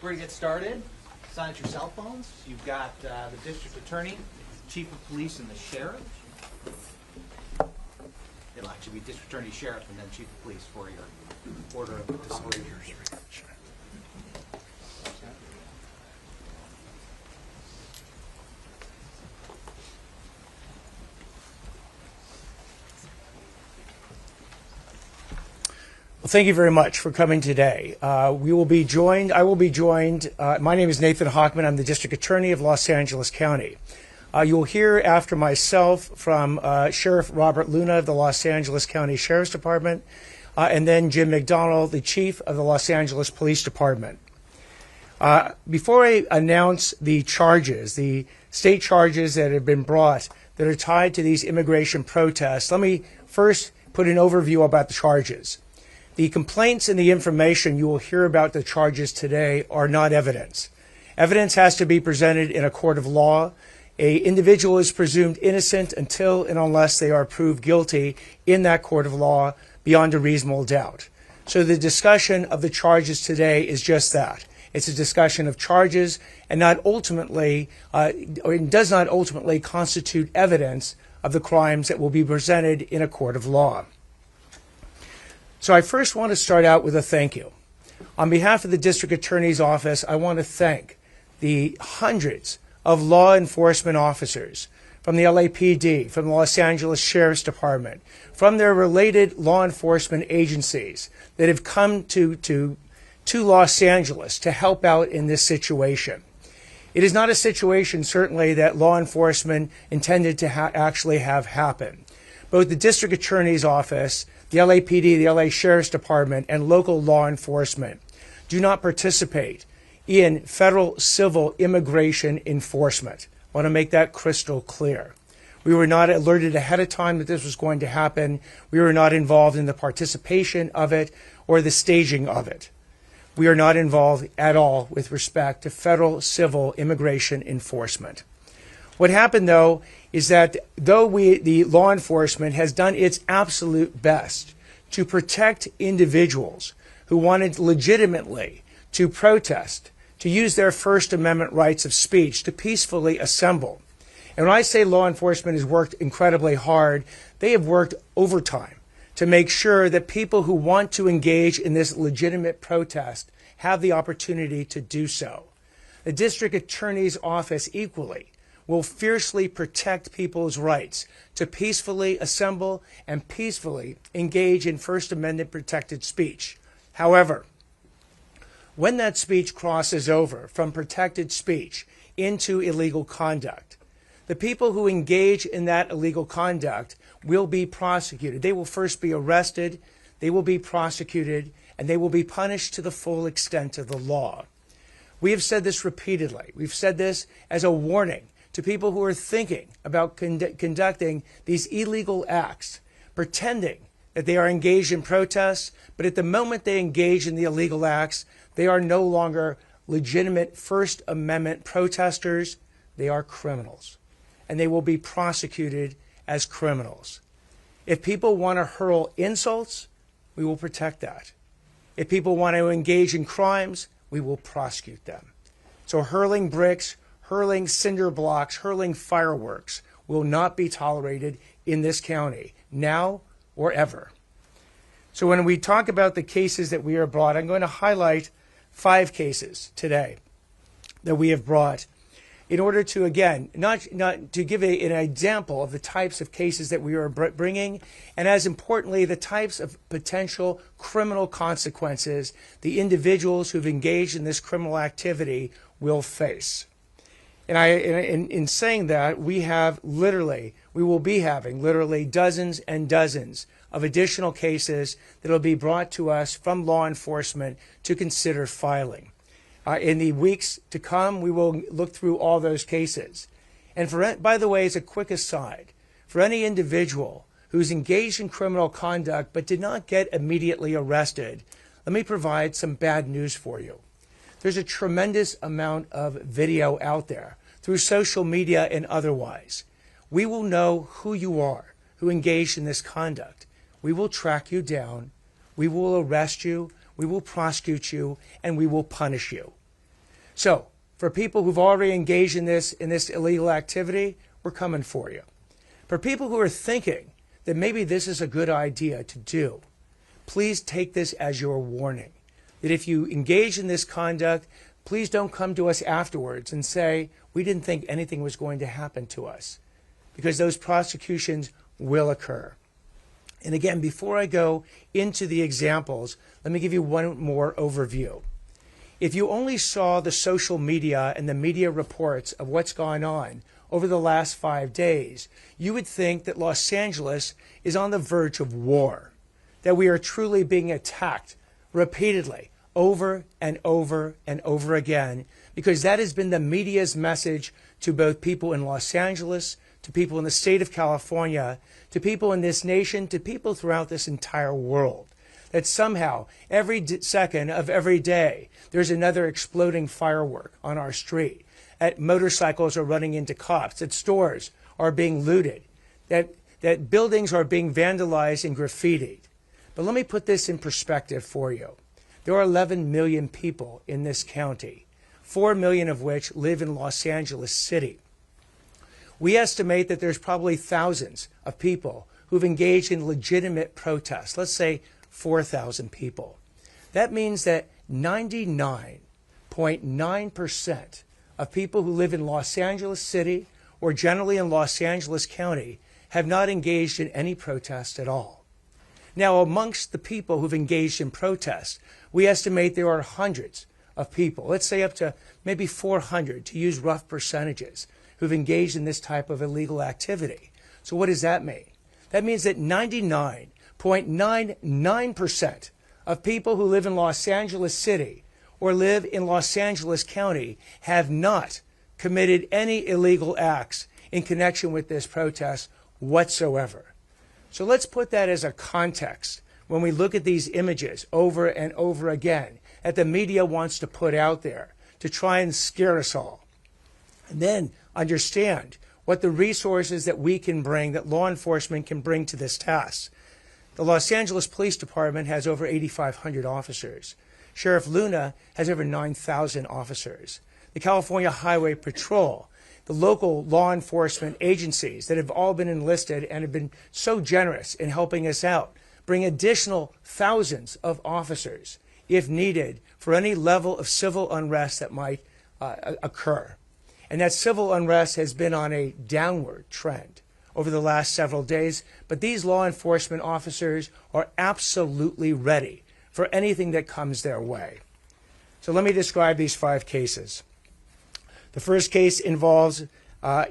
We're going to get started. Silence your cell phones. You've got the district attorney, chief of police, and the sheriff. It'll actually be district attorney, sheriff, and then chief of police for your order of disclosure. Well, thank you very much for coming today. I will be joined, my name is Nathan Hockman. I'm the District Attorney of Los Angeles County. You'll hear after myself from Sheriff Robert Luna of the Los Angeles County Sheriff's Department, and then Jim McDonald, the Chief of the Los Angeles Police Department. Before I announce the charges, the state charges that have been brought that are tied to these immigration protests, let me first put an overview about the charges. The complaints and the information you will hear about the charges today are not evidence. Evidence has to be presented in a court of law. An individual is presumed innocent until and unless they are proved guilty in that court of law beyond a reasonable doubt. So the discussion of the charges today is just that. It's a discussion of charges and not ultimately, or it does not ultimately constitute evidence of the crimes that will be presented in a court of law. So I first want to start out with a thank you. On behalf of the District Attorney's Office, I want to thank the hundreds of law enforcement officers from the LAPD, from the Los Angeles Sheriff's Department, from their related law enforcement agencies that have come to Los Angeles to help out in this situation. It is not a situation, certainly, that law enforcement intended to actually have happen. Both the District Attorney's Office, the LAPD, the LA Sheriff's Department, and local law enforcement do not participate in federal civil immigration enforcement. I want to make that crystal clear. We were not alerted ahead of time that this was going to happen. We were not involved in the participation of it or the staging of it. We are not involved at all with respect to federal civil immigration enforcement. What happened, though, is that though the law enforcement has done its absolute best to protect individuals who wanted legitimately to protest, to use their First Amendment rights of speech, to peacefully assemble. And when I say law enforcement has worked incredibly hard, they have worked overtime to make sure that people who want to engage in this legitimate protest have the opportunity to do so. The District Attorney's Office equally will fiercely protect people's rights to peacefully assemble and peacefully engage in First Amendment protected speech. However, when that speech crosses over from protected speech into illegal conduct, the people who engage in that illegal conduct will be prosecuted. They will first be arrested, they will be prosecuted, and they will be punished to the full extent of the law. We have said this repeatedly. We've said this as a warning to people who are thinking about conducting these illegal acts, pretending that they are engaged in protests, but at the moment they engage in the illegal acts, they are no longer legitimate First Amendment protesters. They are criminals, and they will be prosecuted as criminals. If people want to hurl insults, we will protect that. If people want to engage in crimes, we will prosecute them. So hurling bricks, hurling cinder blocks, hurling fireworks will not be tolerated in this county, now or ever. So when we talk about the cases that we are brought, I'm going to highlight 5 cases today that we have brought in order to, again, not to give an example of the types of cases that we are bringing, and as importantly, the types of potential criminal consequences the individuals who've engaged in this criminal activity will face. And in saying that, we will be having literally dozens and dozens of additional cases that will be brought to us from law enforcement to consider filing. In the weeks to come, we will look through all those cases. And by the way, as a quick aside, for any individual who's engaged in criminal conduct but did not get immediately arrested, let me provide some bad news for you. There's a tremendous amount of video out there through social media and otherwise. We will know who you are who engaged in this conduct. We will track you down, we will arrest you, we will prosecute you, and we will punish you. So, for people who've already engaged in this illegal activity, we're coming for you. For people who are thinking that maybe this is a good idea to do, please take this as your warning. That if you engage in this conduct, please don't come to us afterwards and say, we didn't think anything was going to happen to us, because those prosecutions will occur. And again, before I go into the examples, let me give you one more overview. If you only saw the social media and the media reports of what's gone on over the last 5 days, you would think that Los Angeles is on the verge of war, that we are truly being attacked repeatedly over and over and over again, because that has been the media's message to both people in Los Angeles, to people in the state of California, to people in this nation, to people throughout this entire world. That somehow, every second of every day, there's another exploding firework on our street. That motorcycles are running into cops, that stores are being looted, that buildings are being vandalized and graffitied. But let me put this in perspective for you. There are 11 million people in this county, 4 million of which live in Los Angeles City. We estimate that there's probably thousands of people who've engaged in legitimate protests, let's say 4,000 people. That means that 99.9% of people who live in Los Angeles City or generally in Los Angeles County have not engaged in any protest at all. Now, amongst the people who've engaged in protest, we estimate there are hundreds of people, let's say up to maybe 400 to use rough percentages, who've engaged in this type of illegal activity. So what does that mean? That means that 99.99% of people who live in Los Angeles City or live in Los Angeles County have not committed any illegal acts in connection with this protest whatsoever. So let's put that as a context when we look at these images over and over again that the media wants to put out there to try and scare us all. And then understand what the resources that we can bring, that law enforcement can bring to this task. The Los Angeles Police Department has over 8,500 officers. Sheriff Luna has over 9,000 officers. The California Highway Patrol, the local law enforcement agencies that have all been enlisted and have been so generous in helping us out, bring additional thousands of officers if needed for any level of civil unrest that might occur. And that civil unrest has been on a downward trend over the last several days, but these law enforcement officers are absolutely ready for anything that comes their way. So let me describe these 5 cases. The first case involves an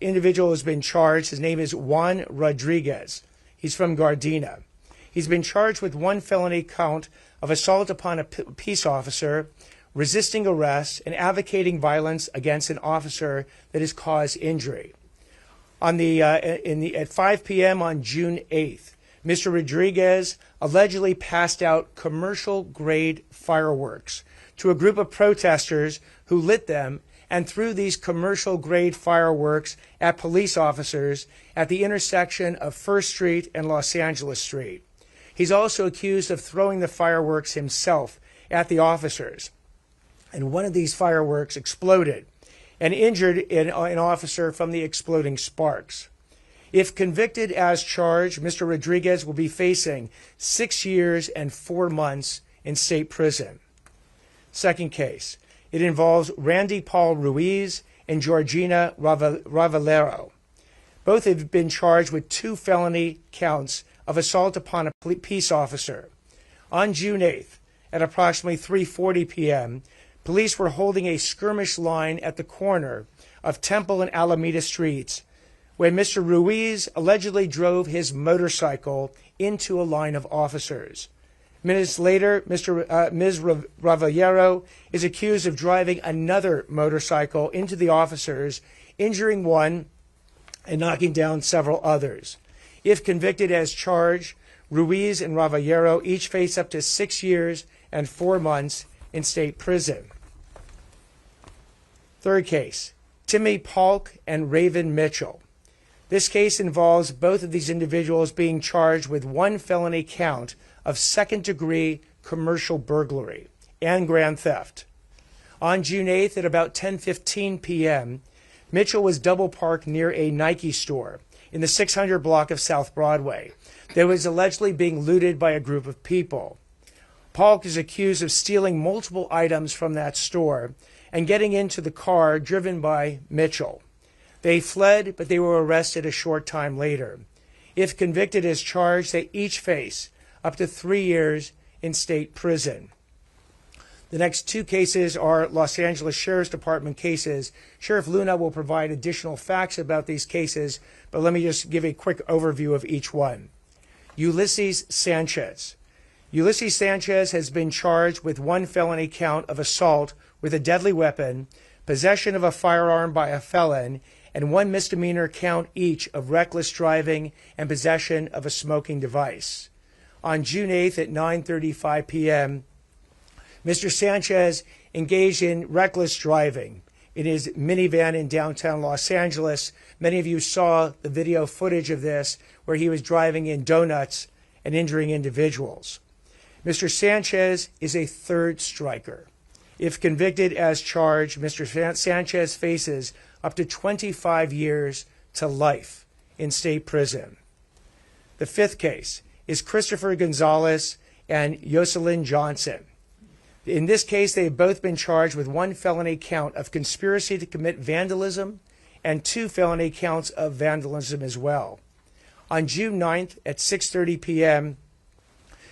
individual who has been charged. His name is Juan Rodriguez. He's from Gardena. He's been charged with 1 felony count of assault upon a peace officer, resisting arrest, and advocating violence against an officer that has caused injury. At 5 p.m. on June 8th, Mr. Rodriguez allegedly passed out commercial-grade fireworks to a group of protesters who lit them and threw these commercial-grade fireworks at police officers at the intersection of First Street and Los Angeles Street. He's also accused of throwing the fireworks himself at the officers. And one of these fireworks exploded and injured an officer from the exploding sparks. If convicted as charged, Mr. Rodriguez will be facing 6 years and 4 months in state prison. Second case, it involves Randy Paul Ruiz and Georgina Ravallero. Both have been charged with 2 felony counts of assault upon a peace officer. On June 8th, at approximately 3:40 p.m., police were holding a skirmish line at the corner of Temple and Alameda Streets when Mr. Ruiz allegedly drove his motorcycle into a line of officers. Minutes later, Ms. Ravallero is accused of driving another motorcycle into the officers, injuring one and knocking down several others. If convicted as charged, Ruiz and Ravallero each face up to 6 years and 4 months in state prison. Third case, Timmy Polk and Raven Mitchell. This case involves both of these individuals being charged with 1 felony count of second-degree commercial burglary and grand theft. On June 8th at about 10:15 p.m., Mitchell was double parked near a Nike store in the 600 block of South Broadway that was allegedly being looted by a group of people. Polk is accused of stealing multiple items from that store and getting into the car driven by Mitchell. They fled, but they were arrested a short time later. If convicted as charged, they each face up to 3 years in state prison. The next two cases are Los Angeles Sheriff's Department cases. Sheriff Luna will provide additional facts about these cases, but let me just give a quick overview of each one. Ulysses Sanchez. Ulysses Sanchez has been charged with one felony count of assault with a deadly weapon, possession of a firearm by a felon, and one misdemeanor count each of reckless driving and possession of a smoking device. On June 8th at 9:35 p.m., Mr. Sanchez engaged in reckless driving in his minivan in downtown Los Angeles. Many of you saw the video footage of this where he was driving in donuts and injuring individuals. Mr. Sanchez is a third striker. If convicted as charged, Mr. Sanchez faces up to 25 years to life in state prison. The fifth case is Christopher Gonzalez and Yoselyn Johnson. In this case, they have both been charged with one felony count of conspiracy to commit vandalism and two felony counts of vandalism as well. On June 9th at 6:30 p.m.,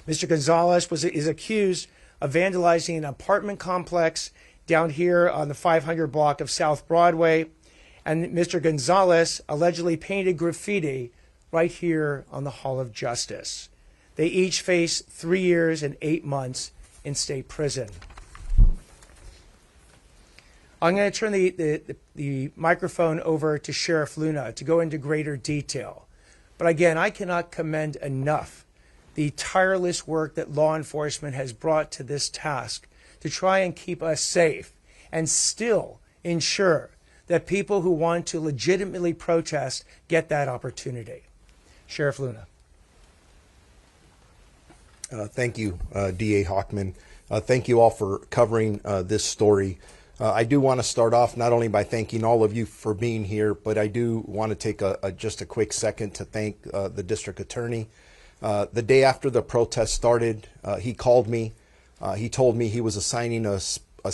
Mr. Gonzalez is accused of vandalizing an apartment complex down here on the 500 block of South Broadway, and Mr. Gonzalez allegedly painted graffiti right here on the Hall of Justice. They each face 3 years and 8 months in state prison. I'm going to turn the microphone over to Sheriff Luna to go into greater detail. But again, I cannot commend enough the tireless work that law enforcement has brought to this task to try and keep us safe and still ensure that people who want to legitimately protest get that opportunity. Sheriff Luna. Thank you, DA Hochman. Thank you all for covering this story. I do want to start off not only by thanking all of you for being here, but I do want to take just a quick second to thank the district attorney. The day after the protest started, he called me. He told me he was assigning a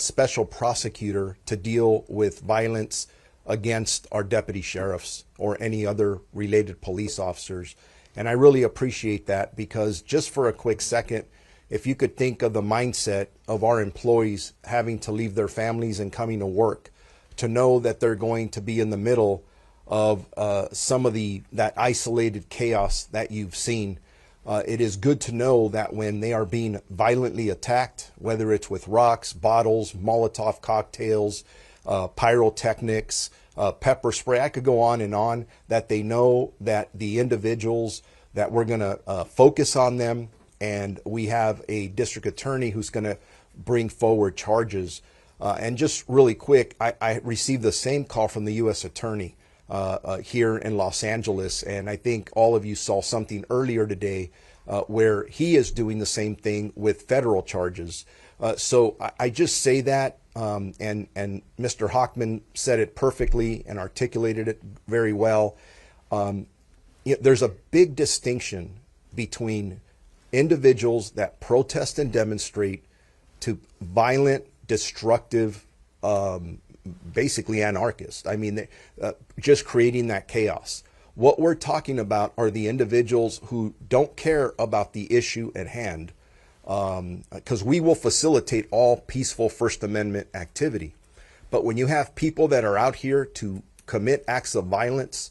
special prosecutor to deal with violence against our deputy sheriffs or any other related police officers. And I really appreciate that, because just for a quick second, if you could think of the mindset of our employees having to leave their families and coming to work, to know that they're going to be in the middle of some of that isolated chaos that you've seen. It is good to know that when they are being violently attacked, whether it's with rocks, bottles, Molotov cocktails, pyrotechnics, pepper spray, I could go on, that they know that the individuals that we're going to focus on them, and we have a district attorney who's going to bring forward charges. And just really quick, I received the same call from the U.S. attorney here in Los Angeles, and I think all of you saw something earlier today where he is doing the same thing with federal charges. So I just say that, and Mr. Hochman said it perfectly and articulated it very well. There's a big distinction between individuals that protest and demonstrate to violent, destructive, basically anarchists. I mean, just creating that chaos. What we're talking about are the individuals who don't care about the issue at hand, because we will facilitate all peaceful First Amendment activity. But when you have people that are out here to commit acts of violence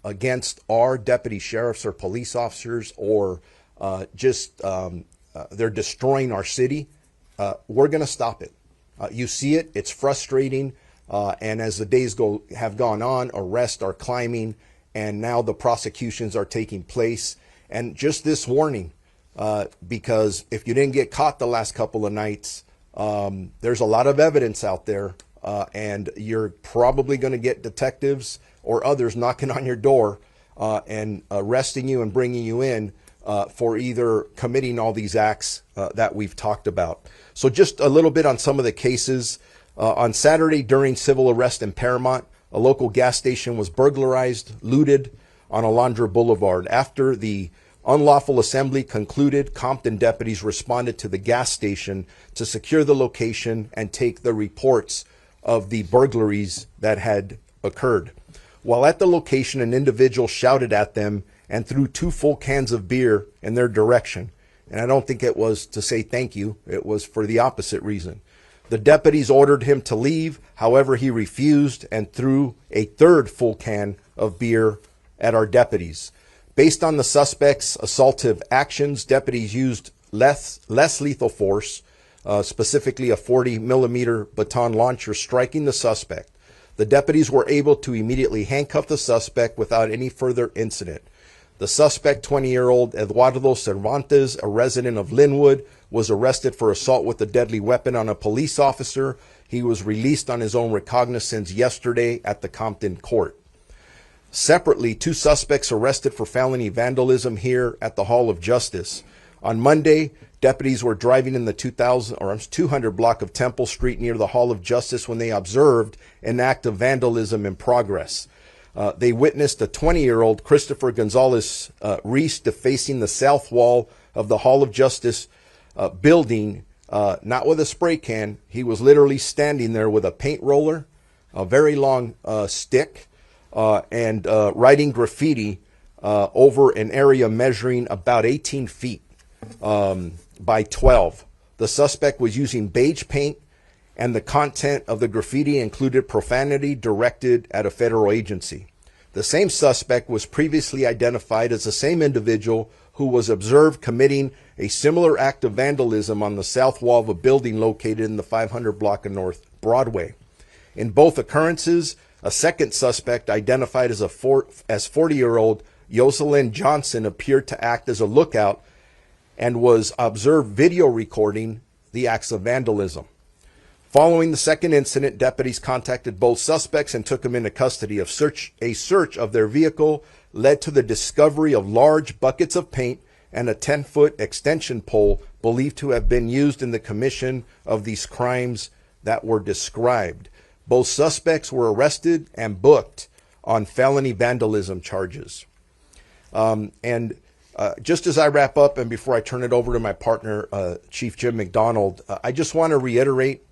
against our deputy sheriffs or police officers, or they're destroying our city, we're going to stop it. You see it, it's frustrating, and as the days have gone on, arrests are climbing, and now the prosecutions are taking place. And just this warning, because if you didn't get caught the last couple of nights, there's a lot of evidence out there, and you're probably going to get detectives or others knocking on your door and arresting you and bringing you in for either committing all these acts that we've talked about. So just a little bit on some of the cases. On Saturday during civil arrest in Paramount, a local gas station was burglarized, looted on Alondra Boulevard. After the unlawful assembly concluded, Compton deputies responded to the gas station to secure the location and take the reports of the burglaries that had occurred. While at the location, an individual shouted at them and threw 2 full cans of beer in their direction. And I don't think it was to say thank you. It was for the opposite reason. The deputies ordered him to leave. However, he refused and threw a 3rd full can of beer at our deputies. Based on the suspect's assaultive actions, deputies used less lethal force, specifically a 40-millimeter baton launcher, striking the suspect. The deputies were able to immediately handcuff the suspect without any further incident. The suspect, 20-year-old Eduardo Cervantes, a resident of Linwood, was arrested for assault with a deadly weapon on a police officer. He was released on his own recognizance yesterday at the Compton court. Separately, 2 suspects arrested for felony vandalism here at the Hall of Justice. On Monday, deputies were driving in the 200 block of Temple Street near the Hall of Justice when they observed an act of vandalism in progress. They witnessed a 20-year-old Christopher Gonzalez Reese defacing the south wall of the Hall of Justice building, not with a spray can. He was literally standing there with a paint roller, a very long stick, and writing graffiti over an area measuring about 18 feet by 12. The suspect was using beige paint, and the content of the graffiti included profanity directed at a federal agency. The same suspect was previously identified as the same individual who was observed committing a similar act of vandalism on the south wall of a building located in the 500 block of North Broadway. In both occurrences, a second suspect identified as 40-year-old Jocelyn Johnson appeared to act as a lookout and was observed video recording the acts of vandalism. Following the second incident, deputies contacted both suspects and took them into custody. A search of their vehicle led to the discovery of large buckets of paint and a 10-foot extension pole believed to have been used in the commission of these crimes that were described. Both suspects were arrested and booked on felony vandalism charges. Just as I wrap up and before I turn it over to my partner, Chief Jim McDonald, I just want to reiterate,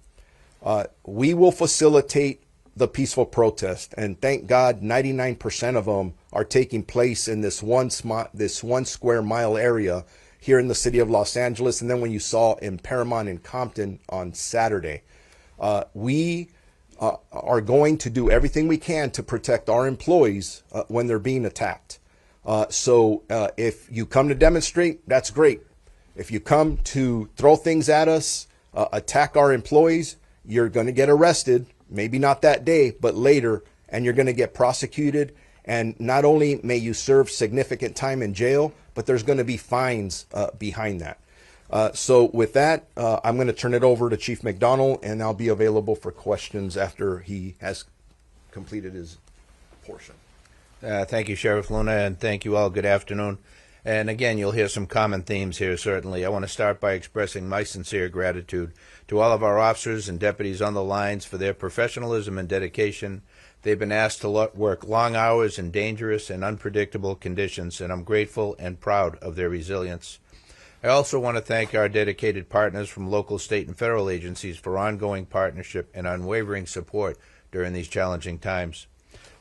we will facilitate the peaceful protest, and thank God 99% of them are taking place in this one square mile area here in the city of Los Angeles, and then when you saw in Paramount and Compton on Saturday. We are going to do everything we can to protect our employees when they're being attacked. So if you come to demonstrate, that's great. If you come to throw things at us, attack our employees, you're going to get arrested, maybe not that day, but later, and you're going to get prosecuted. And not only may you serve significant time in jail, but there's going to be fines behind that. So with that, I'm going to turn it over to Chief McDonald, and I'll be available for questions after he has completed his portion. Thank you, Sheriff Luna, and thank you all. Good afternoon. And again, you'll hear some common themes here, certainly. I want to start by expressing my sincere gratitude to all of our officers and deputies on the lines for their professionalism and dedication. They've been asked to work long hours in dangerous and unpredictable conditions, and I'm grateful and proud of their resilience. I also want to thank our dedicated partners from local, state, and federal agencies for ongoing partnership and unwavering support during these challenging times.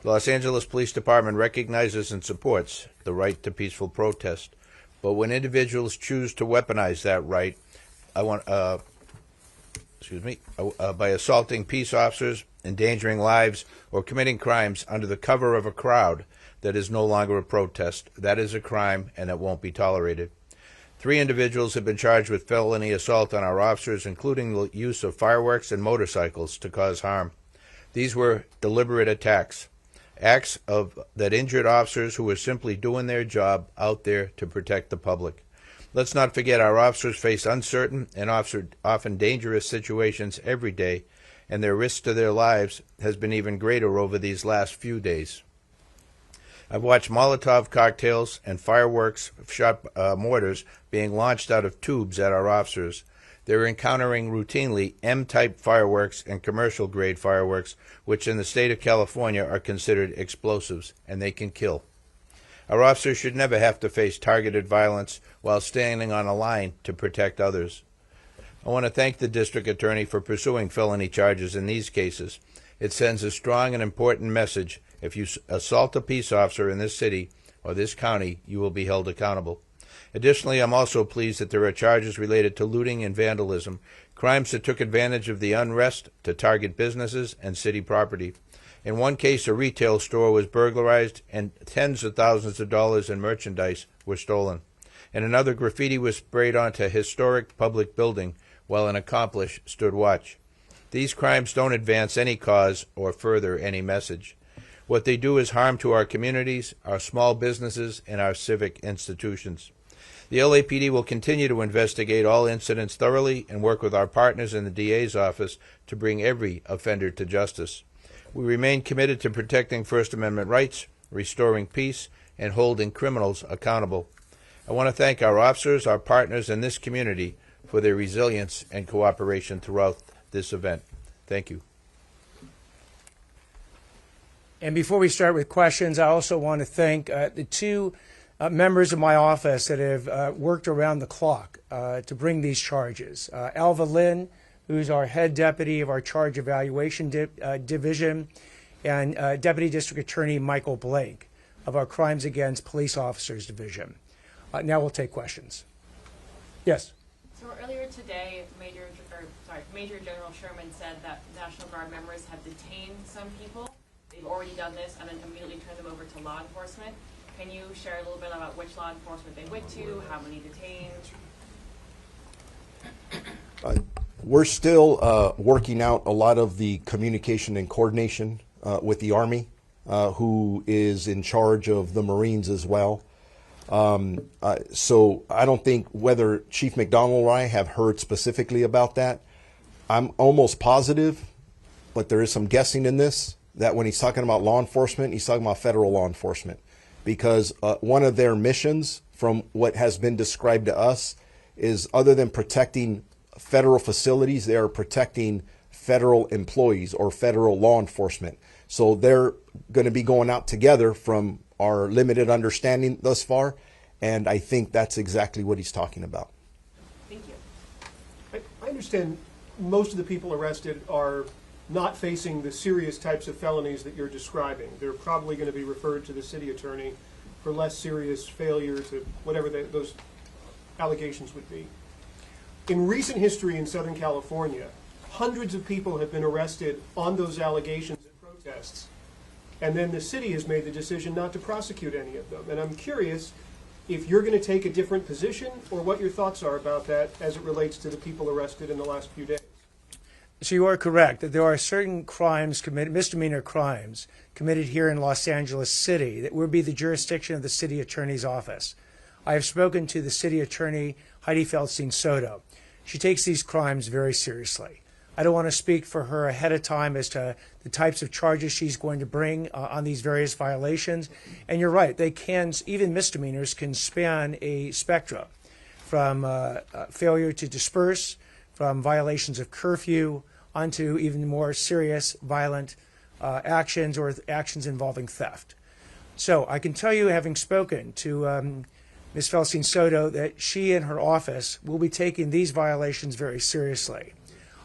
The Los Angeles Police Department recognizes and supports the right to peaceful protest, but when individuals choose to weaponize that right, by assaulting peace officers, endangering lives, or committing crimes under the cover of a crowd that is no longer a protest, that is a crime and it won't be tolerated. 3 individuals have been charged with felony assault on our officers, including the use of fireworks and motorcycles to cause harm. These were deliberate attacks. Acts that injured officers who were simply doing their job out there to protect the public. Let's not forget our officers face uncertain and often dangerous situations every day, and their risk to their lives has been even greater over these last few days. I've watched Molotov cocktails and fireworks shot mortars being launched out of tubes at our officers. They're encountering routinely M-type fireworks and commercial-grade fireworks, which in the state of California are considered explosives, and they can kill. Our officers should never have to face targeted violence while standing on a line to protect others. I want to thank the district attorney for pursuing felony charges in these cases. It sends a strong and important message. If you assault a peace officer in this city or this county, you will be held accountable. Additionally, I'm also pleased that there are charges related to looting and vandalism, crimes that took advantage of the unrest to target businesses and city property. In one case, a retail store was burglarized and tens of thousands of dollars in merchandise were stolen. In another, graffiti was sprayed onto a historic public building while an accomplice stood watch. These crimes don't advance any cause or further any message. What they do is harm to our communities, our small businesses, and our civic institutions. The LAPD will continue to investigate all incidents thoroughly and work with our partners in the DA's office to bring every offender to justice. We remain committed to protecting First Amendment rights, restoring peace, and holding criminals accountable. I want to thank our officers, our partners, and this community for their resilience and cooperation throughout this event. Thank you. And before we start with questions, I also want to thank the two members of my office that have worked around the clock to bring these charges. Alva Lynn, who's our head deputy of our charge evaluation division, and Deputy District Attorney Michael Blake of our Crimes Against Police Officers Division. Now we'll take questions. Yes? So earlier today, Major General Sherman said that National Guard members have detained some people. They've already done this and then immediately turned them over to law enforcement. Can you share a little bit about which law enforcement they went to, how many detained? We're still working out a lot of the communication and coordination with the Army, who is in charge of the Marines as well. So I don't think whether Chief McDonald or I have heard specifically about that. I'm almost positive, but there is some guessing in this, that when he's talking about law enforcement, he's talking about federal law enforcement. Because one of their missions, from what has been described to us, is other than protecting federal facilities, they are protecting federal employees or federal law enforcement. So they're going to be going out together from our limited understanding thus far, and I think that's exactly what he's talking about. Thank you. I understand most of the people arrested are not facing the serious types of felonies that you're describing. They're probably going to be referred to the city attorney for less serious failure to whatever those allegations would be. In recent history in Southern California, hundreds of people have been arrested on those allegations and protests, and then the city has made the decision not to prosecute any of them. And I'm curious if you're going to take a different position or what your thoughts are about that as it relates to the people arrested in the last few days. So you are correct that there are certain crimes committed, misdemeanor crimes committed here in Los Angeles City that would be the jurisdiction of the city attorney's office. I have spoken to the city attorney, Heidi Feldstein Soto. She takes these crimes very seriously. I don't want to speak for her ahead of time as to the types of charges she's going to bring on these various violations. And you're right, they can, even misdemeanors can span a spectrum from failure to disperse, from violations of curfew, onto even more serious violent actions or actions involving theft. So I can tell you, having spoken to Ms. Feldstein Soto, that she and her office will be taking these violations very seriously.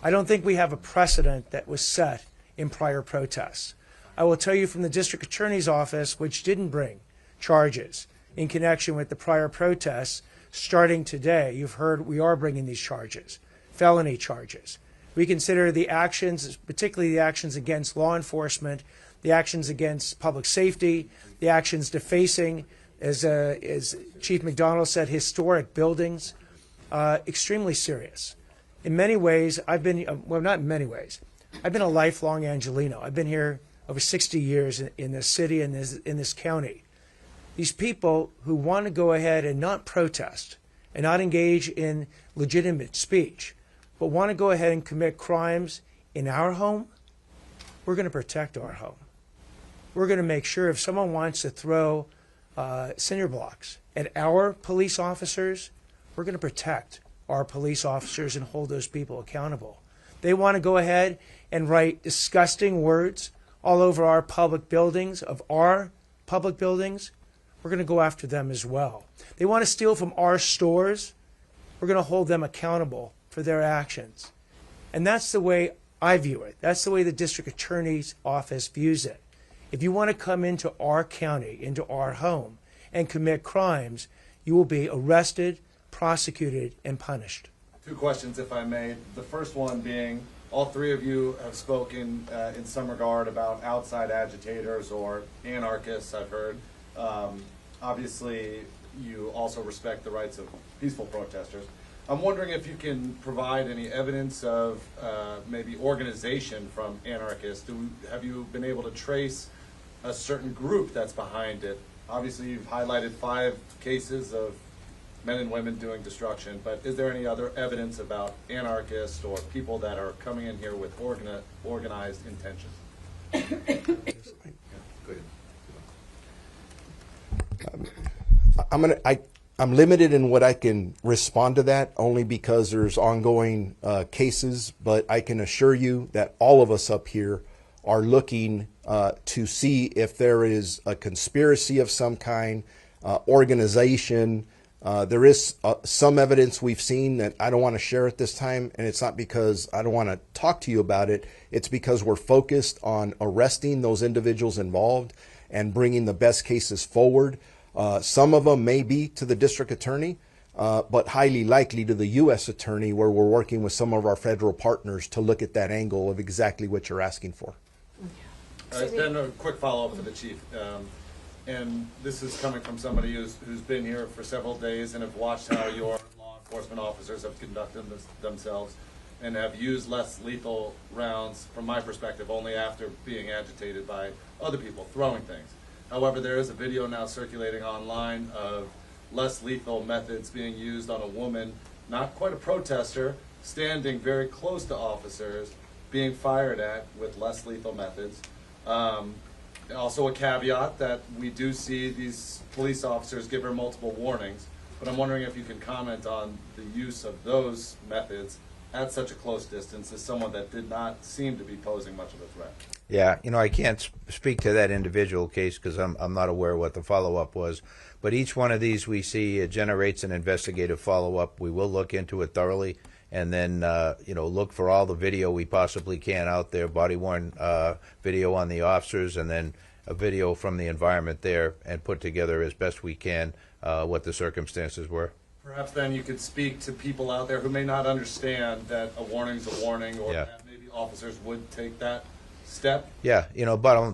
I don't think we have a precedent that was set in prior protests. I will tell you from the district attorney's office, which didn't bring charges in connection with the prior protests, starting today, you've heard we are bringing these charges, felony charges. We consider the actions, particularly the actions against law enforcement, the actions against public safety, the actions defacing, as Chief McDonald said, historic buildings, extremely serious. In many ways, I've been, well, not in many ways, I've been a lifelong Angelino. I've been here over 60 years in this city and in this county. These people who want to go ahead and not protest and not engage in legitimate speech, but want to go ahead and commit crimes in our home, we're going to protect our home. we're going to make sure if someone wants to throw cinder blocks at our police officers, we're going to protect our police officers and hold those people accountable. They want to go ahead and write disgusting words all over our public buildings, we're going to go after them as well. They want to steal from our stores, we're going to hold them accountable for their actions. And that's the way I view it. That's the way the district attorney's office views it. If you want to come into our county, into our home, and commit crimes, you will be arrested, prosecuted, and punished. 2 questions, if I may. The first one being, all 3 of you have spoken in some regard about outside agitators or anarchists, I've heard. Obviously, you also respect the rights of peaceful protesters. I'm wondering if you can provide any evidence of maybe organization from anarchists. Have you been able to trace a certain group that's behind it? Obviously, you've highlighted 5 cases of men and women doing destruction, but is there any other evidence about anarchists or people that are coming in here with organized intentions? I'm limited in what I can respond to that, only because there's ongoing cases, but I can assure you that all of us up here are looking to see if there is a conspiracy of some kind, organization. There is some evidence we've seen that I don't want to share at this time, and it's not because I don't want to talk to you about it. It's because we're focused on arresting those individuals involved and bringing the best cases forward. Some of them may be to the district attorney, but highly likely to the U.S. attorney, where we're working with some of our federal partners to look at that angle of exactly what you're asking for. Then a quick follow-up for the chief. And this is coming from somebody who's been here for several days and have watched how your law enforcement officers have conducted themselves and have used less lethal rounds, from my perspective, only after being agitated by other people throwing things. However, there is a video now circulating online of less lethal methods being used on a woman, not quite a protester, standing very close to officers, being fired at with less lethal methods. Also a caveat that we do see these police officers give her multiple warnings, but I'm wondering if you can comment on the use of those methods at such a close distance as someone that did not seem to be posing much of a threat. Yeah, I can't speak to that individual case because I'm not aware what the follow-up was. But each one of these we see generates an investigative follow-up. We will look into it thoroughly and then, look for all the video we possibly can out there, body-worn video on the officers, and then a video from the environment there, and put together as best we can what the circumstances were. Perhaps then you could speak to people out there who may not understand that a warning's a warning, or Yeah. that maybe officers would take that step. Yeah,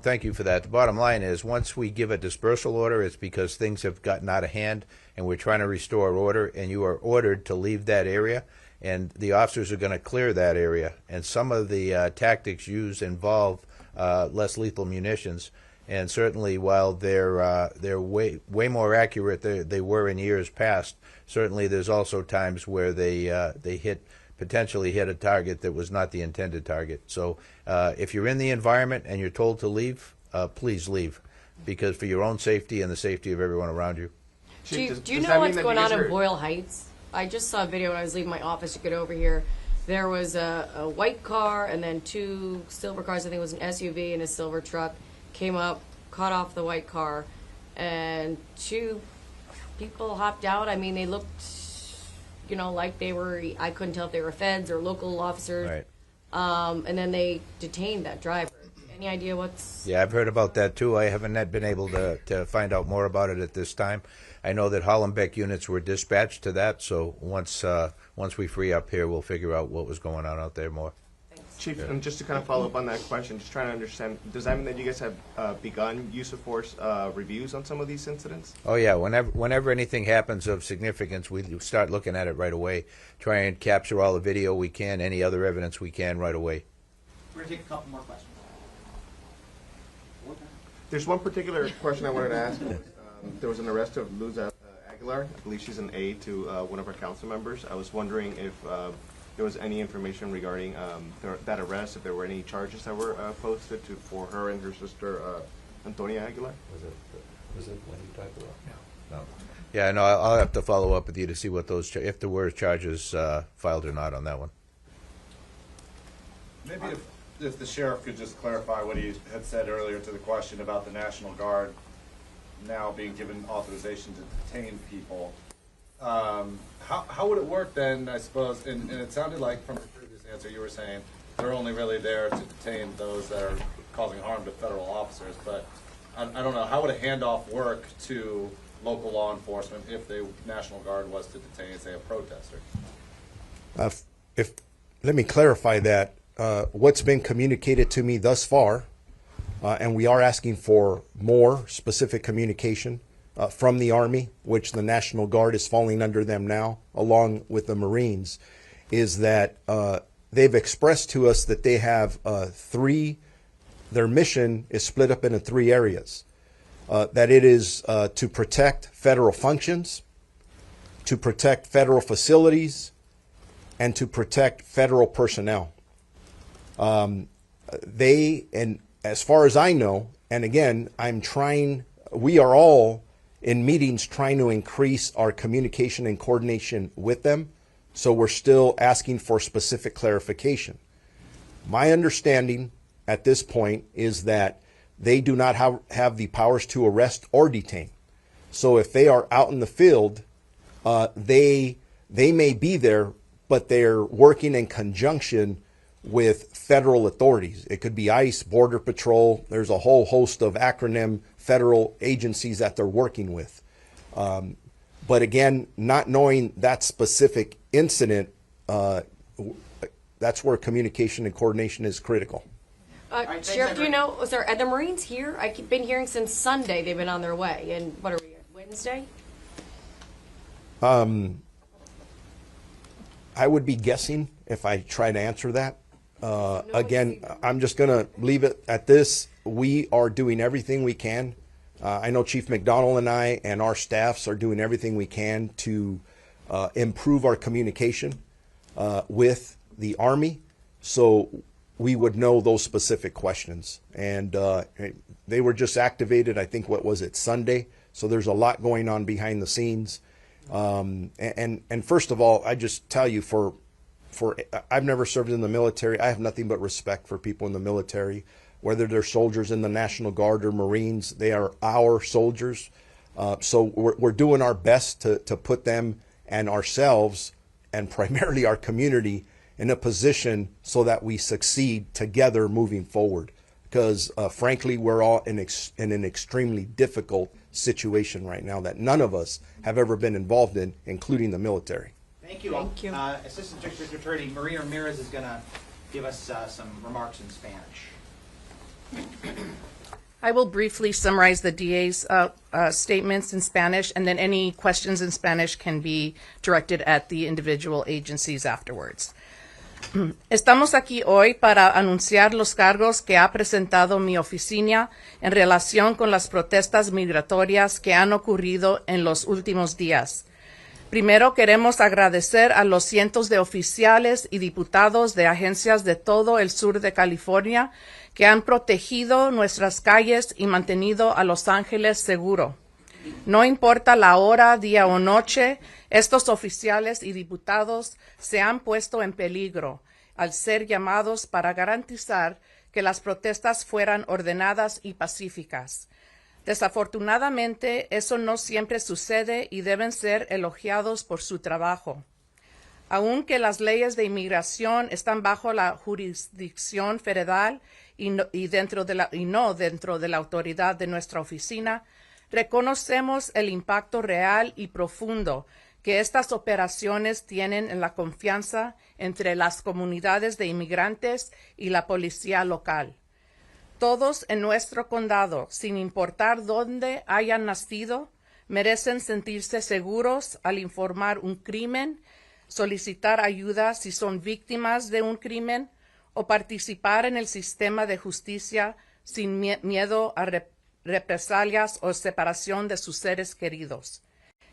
thank you for that. The bottom line is, once we give a dispersal order, it's because things have gotten out of hand and we're trying to restore order, and you are ordered to leave that area, and the officers are going to clear that area. And some of the tactics used involve less lethal munitions, and certainly while they're way more accurate than they were in years past, certainly there's also times where they potentially hit a target that was not the intended target. So if you're in the environment and you're told to leave, please leave, because for your own safety and the safety of everyone around you. Chief, do you know what's going on in Boyle Heights? I just saw a video when I was leaving my office to get over here. There was a white car and then 2 silver cars. I think it was an SUV and a silver truck. Came up, caught off the white car, and 2 people hopped out. I mean, they looked, like they were, I couldn't tell if they were feds or local officers. Right. And then they detained that driver. Any idea what's... Yeah, I've heard about that too. I haven't been able to find out more about it at this time. I know that Hollenbeck units were dispatched to that, so once we free up here, we'll figure out what was going on out there more. Chief, and just to kind of follow up on that question, just trying to understand, does that mean that you guys have begun use of force reviews on some of these incidents? Oh yeah, whenever anything happens of significance, we start looking at it right away, try and capture all the video we can, any other evidence we can right away. We're going to take a couple more questions. There's one particular question I wanted to ask. There was an arrest of Luz Aguilar. I believe she's an aide to one of our council members. I was wondering if there was any information regarding that arrest, if there were any charges that were posted for her and her sister, Antonia Aguilar. Was it when you talked about? No. Yeah, no, I'll have to follow up with you to see what those, if there were charges filed or not on that one. Maybe if the sheriff could just clarify what he had said earlier to the question about the National Guard now being given authorization to detain people. How would it work then, I suppose, and it sounded like from the previous answer you were saying they're only really there to detain those that are causing harm to federal officers, but I don't know, how would a handoff work to local law enforcement if the National Guard was to detain, say, a protester? Let me clarify that. What's been communicated to me thus far, and we are asking for more specific communication from the Army, which the National Guard is falling under them now, along with the Marines, is that they've expressed to us that they have their mission is split up into 3 areas. That it is to protect federal functions, to protect federal facilities, and to protect federal personnel. And as far as I know, and again, we are all in meetings trying to increase our communication and coordination with them, so we're still asking for specific clarification. My understanding at this point is that they do not have the powers to arrest or detain. So if they are out in the field, they may be there, but they're working in conjunction with federal authorities. It could be ICE, Border Patrol. There's a whole host of acronym federal agencies that they're working with. But again, not knowing that specific incident, that's where communication and coordination is critical. Sheriff, do you know, are the Marines here? I've been hearing since Sunday they've been on their way. And what are we, Wednesday? I would be guessing if I try to answer that. Again, I'm just going to leave it at this. We are doing everything we can. I know Chief McDonald and I and our staffs are doing everything we can to improve our communication with the Army, so we would know those specific questions. And they were just activated, I think, what was it, Sunday? So there's a lot going on behind the scenes. And first of all, I just tell you, I've never served in the military. I have nothing but respect for people in the military, whether they're soldiers in the National Guard or Marines. They are our soldiers. So we're doing our best to put them and ourselves, and primarily our community, in a position so that we succeed together moving forward. Because frankly, we're all in an extremely difficult situation right now that none of us have ever been involved in, including the military. Thank you. Thank you. Assistant District Attorney Maria Ramirez is going to give us some remarks in Spanish. I will briefly summarize the DA's statements in Spanish, and then any questions in Spanish can be directed at the individual agencies afterwards. Estamos aquí hoy para anunciar los cargos que ha presentado mi oficina en relación con las protestas migratorias que han ocurrido en los últimos días. Primero, queremos agradecer a los cientos de oficiales y diputados de agencias de todo el sur de California que han protegido nuestras calles y mantenido a Los Ángeles seguro. No importa la hora, día o noche, estos oficiales y diputados se han puesto en peligro al ser llamados para garantizar que las protestas fueran ordenadas y pacíficas. Desafortunadamente, eso no siempre sucede y deben ser elogiados por su trabajo. Aunque las leyes de inmigración están bajo la jurisdicción federal y no dentro de la autoridad de nuestra oficina, reconocemos el impacto real y profundo que estas operaciones tienen en la confianza entre las comunidades de inmigrantes y la policía local. Todos en nuestro condado, sin importar dónde hayan nacido, merecen sentirse seguros al informar un crimen, solicitar ayuda si son víctimas de un crimen o participar en el sistema de justicia sin miedo a represalias o separación de sus seres queridos.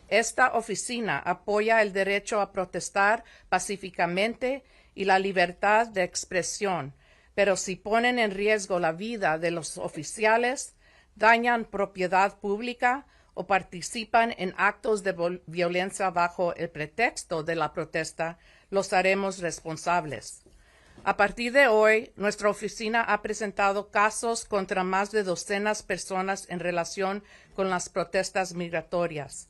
Esta oficina apoya el derecho a protestar pacíficamente y la libertad de expresión, pero si ponen en riesgo la vida de los oficiales, dañan propiedad pública o participan en actos de violencia bajo el pretexto de la protesta, los haremos responsables. A partir de hoy, nuestra oficina ha presentado casos contra más de docenas de personas en relación con las protestas migratorias.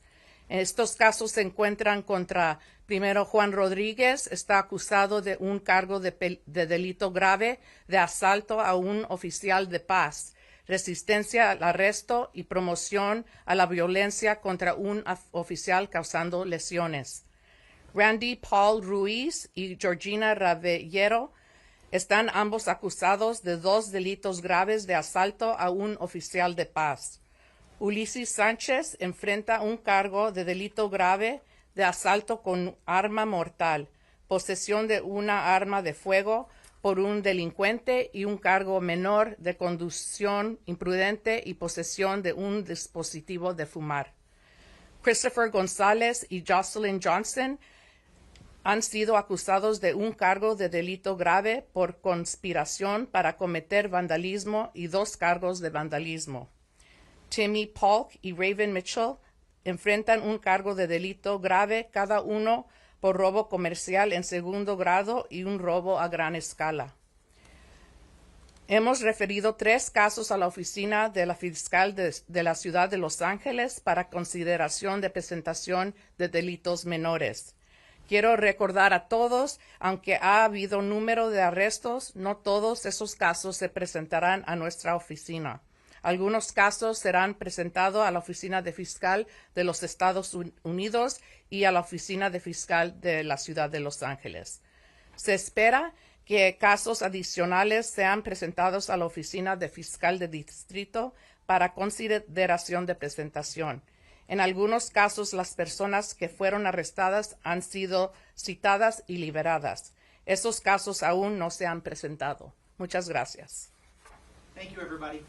En estos casos se encuentran contra, primero, Juan Rodríguez, está acusado de un cargo de delito grave de asalto a un oficial de paz, resistencia al arresto y promoción a la violencia contra un oficial causando lesiones. Randy Paul Ruiz y Georgina Ravellero están ambos acusados de 2 delitos graves de asalto a un oficial de paz. Ulises Sánchez enfrenta un cargo de delito grave de asalto con arma mortal, posesión de una arma de fuego por un delincuente y un cargo menor de conducción imprudente y posesión de un dispositivo de fumar. Christopher González y Jocelyn Johnson han sido acusados de un cargo de delito grave por conspiración para cometer vandalismo y 2 cargos de vandalismo. Timmy Polk y Raven Mitchell enfrentan un cargo de delito grave cada uno por robo comercial en segundo grado y un robo a gran escala. Hemos referido 3 casos a la oficina de la fiscal de la ciudad de Los Ángeles para consideración de presentación de delitos menores. Quiero recordar a todos, aunque ha habido número de arrestos, no todos esos casos se presentarán a nuestra oficina. Algunos casos serán presentados a la Oficina de Fiscal de los Estados Unidos y a la Oficina de Fiscal de la Ciudad de Los Ángeles. Se espera que casos adicionales sean presentados a la Oficina de Fiscal de Distrito para consideración de presentación. En algunos casos, las personas que fueron arrestadas han sido citadas y liberadas. Esos casos aún no se han presentado. Muchas gracias. Thank you, everybody.